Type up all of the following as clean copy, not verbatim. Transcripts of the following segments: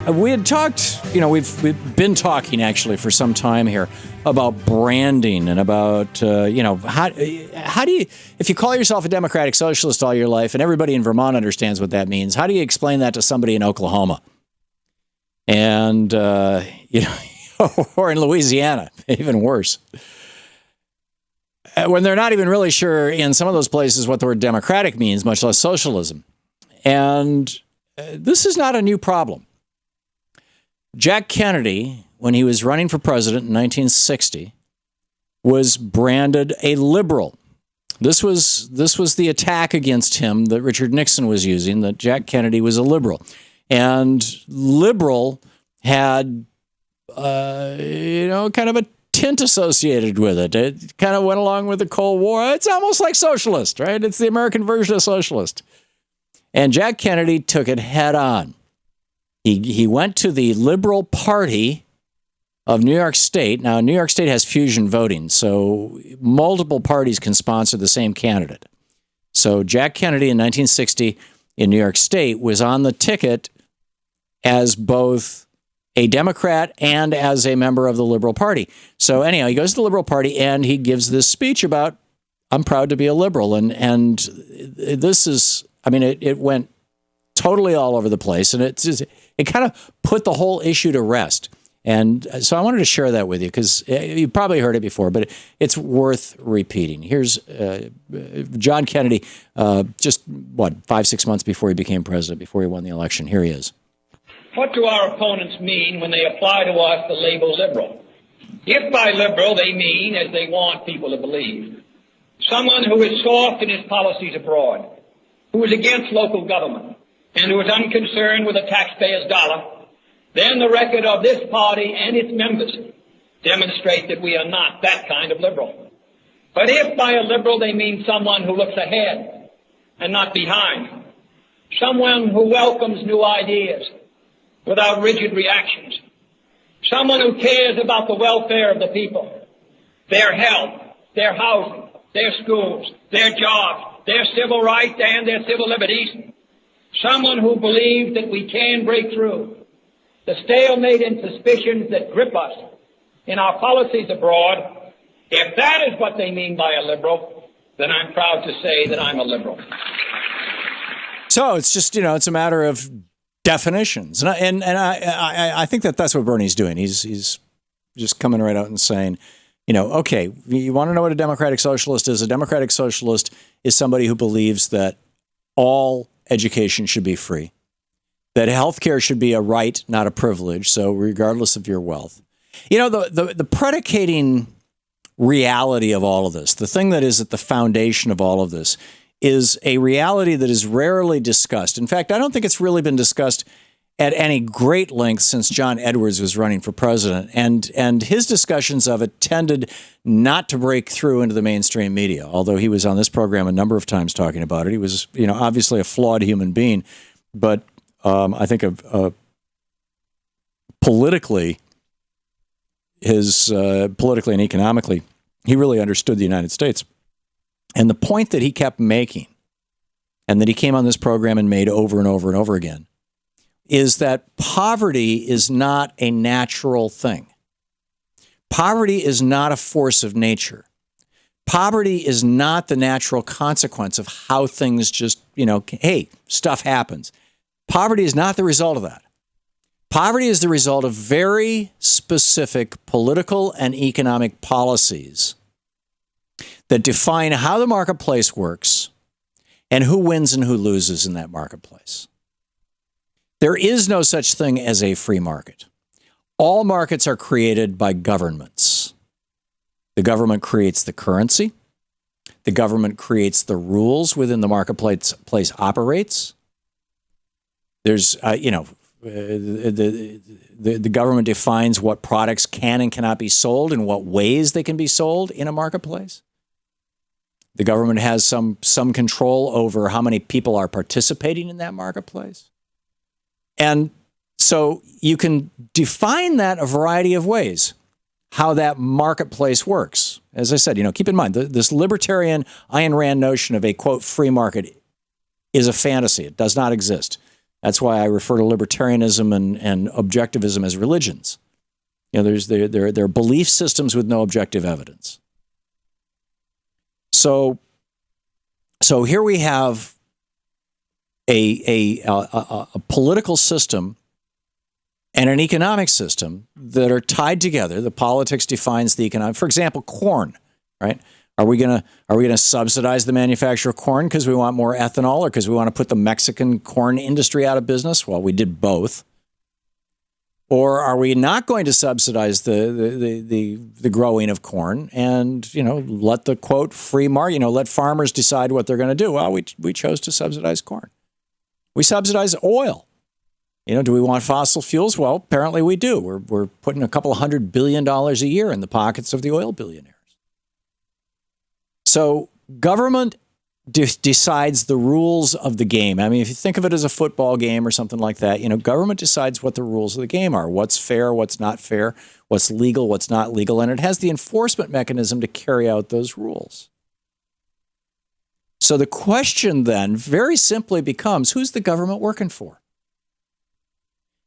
We had talked, we've been talking actually for some time here about branding and about, how do you, if you call yourself a democratic socialist all your life and everybody in Vermont understands what that means, how do you explain that to somebody in Oklahoma? And, or in Louisiana, even worse. When they're not even really sure in some of those places what the word democratic means, much less socialism. And this is not a new problem. Jack Kennedy, when he was running for president in 1960, was branded a liberal. This was the attack against him that Richard Nixon was using, that Jack Kennedy was a liberal. And liberal had, kind of a tint associated with it. It kind of went along with the Cold War. It's almost like socialist, right? It's the American version of socialist. And Jack Kennedy took it head on. He went to the Liberal Party of New York State. Now, New York State has fusion voting, so multiple parties can sponsor the same candidate. So Jack Kennedy in 1960 in New York State was on the ticket as both a Democrat and as a member of the Liberal Party. So anyhow, he goes to the Liberal Party and he gives this speech about, I'm proud to be a liberal. And this is, it went totally all over the place. And it kind of put the whole issue to rest. And so I wanted to share that with you because you probably heard it before, but it's worth repeating. Here's John Kennedy, 5-6 months before he became president, before he won the election. Here he is. What do our opponents mean when they apply to us the label liberal? If by liberal they mean, as they want people to believe, someone who is soft in his policies abroad, who is against local government, and who is unconcerned with the taxpayer's dollar, then the record of this party and its members demonstrate that we are not that kind of liberal. But if by a liberal they mean someone who looks ahead and not behind, someone who welcomes new ideas without rigid reactions, someone who cares about the welfare of the people, their health, their housing, their schools, their jobs, their civil rights and their civil liberties, someone who believes that we can break through the stalemate and suspicions that grip us in our policies abroad. If that is what they mean by a liberal, then I'm proud to say that I'm a liberal. So it's just, it's a matter of definitions. And I think that's what Bernie's doing. He's just coming right out and saying, okay, you want to know what a democratic socialist is? A democratic socialist is somebody who believes that all education should be free, that healthcare should be a right, not a privilege, so regardless of your wealth. The predicating reality of all of this, the thing that is at the foundation of all of this, is a reality that is rarely discussed. In fact, I don't think it's really been discussed at any great length since John Edwards was running for president. And his discussions of it tended not to break through into the mainstream media, although he was on this program a number of times talking about it. He was, obviously a flawed human being, but I think politically and economically, he really understood the United States. And the point that he kept making, and that he came on this program and made over and over and over again, is that poverty is not a natural thing. Poverty is not a force of nature. Poverty is not the natural consequence of how things just, hey, stuff happens. Poverty is not the result of that. Poverty is the result of very specific political and economic policies that define how the marketplace works and who wins and who loses in that marketplace. There is no such thing as a free market. All markets are created by governments. The government creates the currency. The government creates the rules within the marketplace operates. There's, the government defines what products can and cannot be sold and what ways they can be sold in a marketplace. The government has some control over how many people are participating in that marketplace. And so you can define that a variety of ways, how that marketplace works. As I said, keep in mind, this libertarian Ayn Rand notion of a, quote, free market is a fantasy. It does not exist. That's why I refer to libertarianism and objectivism as religions. You know, there are belief systems with no objective evidence. So here we have a political system and an economic system that are tied together. The politics defines the economic. For example, corn, right? Are we gonna subsidize the manufacture of corn because we want more ethanol, or because we want to put the Mexican corn industry out of business? Well, we did both. Or are we not going to subsidize the growing of corn and, you know, let the quote free market, you know, let farmers decide what they're going to do? Well, we chose to subsidize corn. We subsidize oil. You know, do we want fossil fuels? Well, apparently we do. We're putting a couple $100 billion a year in the pockets of the oil billionaires. So government decides the rules of the game. I mean, if you think of it as a football game or something like that, you know, government decides what the rules of the game are, what's fair, what's not fair, what's legal, what's not legal, and it has the enforcement mechanism to carry out those rules. So the question then very simply becomes, who's the government working for?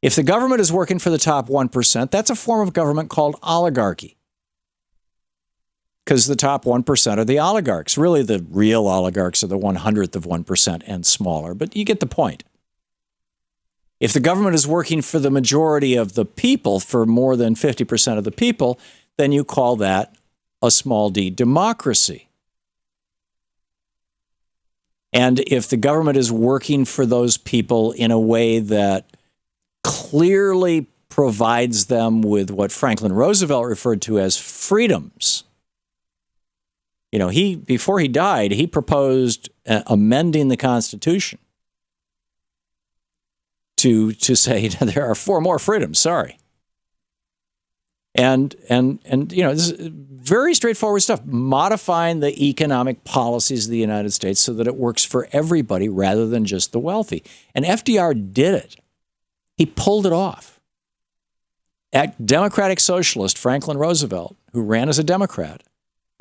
If the government is working for the top 1%, that's a form of government called oligarchy. Because the top 1% are the oligarchs. Really, the real oligarchs are the 1/100th of 1% and smaller, but you get the point. If the government is working for the majority of the people, for more than 50% of the people, then you call that a small d democracy. And if the government is working for those people in a way that clearly provides them with what Franklin Roosevelt referred to as freedoms. You know, before he died, he proposed amending the Constitution to say there are 4 more freedoms. Sorry. And you know, this is very straightforward stuff. Modifying the economic policies of the United States so that it works for everybody rather than just the wealthy. And FDR did it. He pulled it off. Democratic socialist Franklin Roosevelt, who ran as a Democrat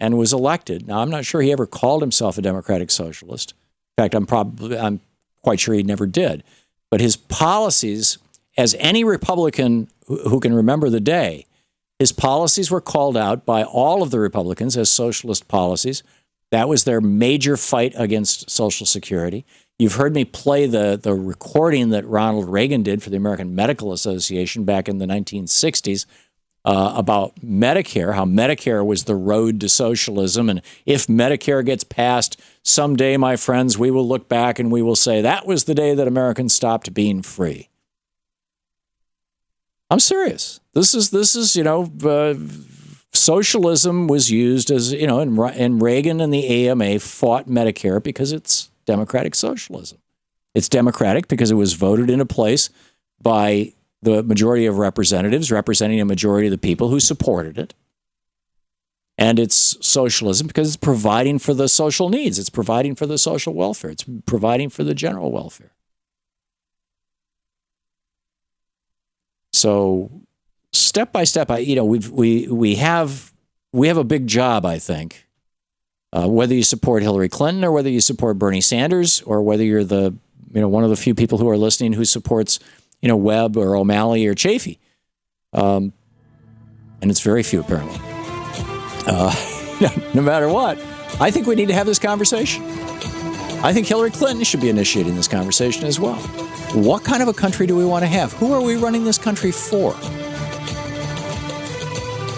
and was elected. Now, I'm not sure he ever called himself a democratic socialist. In fact, I'm quite sure he never did. But his policies, as any Republican who can remember the day, his policies were called out by all of the Republicans as socialist policies. That was their major fight against Social Security. You've heard me play the recording that Ronald Reagan did for the American Medical Association back in the 1960s, about Medicare, how Medicare was the road to socialism. And if Medicare gets passed, someday, my friends, we will look back and we will say that was the day that Americans stopped being free. I'm serious. This is you know, socialism was used as, you know, and Reagan and the AMA fought Medicare because it's democratic socialism. It's democratic because it was voted into place by the majority of representatives representing a majority of the people who supported it. And it's socialism because it's providing for the social needs. It's providing for the social welfare. It's providing for the general welfare. So step by step, you know, we have a big job, I think. Whether you support Hillary Clinton or whether you support Bernie Sanders or whether you're one of the few people who are listening who supports, you know, Webb or O'Malley or Chafee. And it's very few, apparently. No matter what, I think we need to have this conversation. I think Hillary Clinton should be initiating this conversation as well. What kind of a country do we want to have? Who are we running this country for?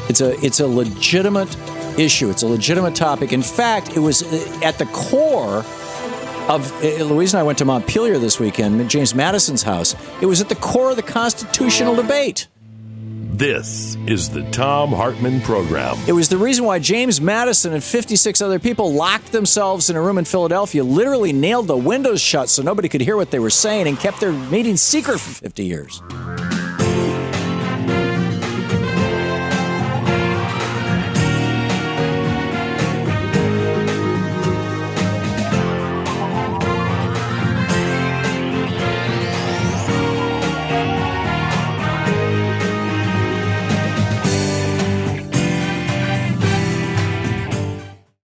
It's a legitimate issue. It's a legitimate topic. In fact, it was at the core of, Louise and I went to Montpelier this weekend, at James Madison's house. It was at the core of the constitutional debate. This is the Thom Hartmann Program. It was the reason why James Madison and 56 other people locked themselves in a room in Philadelphia, literally nailed the windows shut so nobody could hear what they were saying, and kept their meeting secret for 50 years.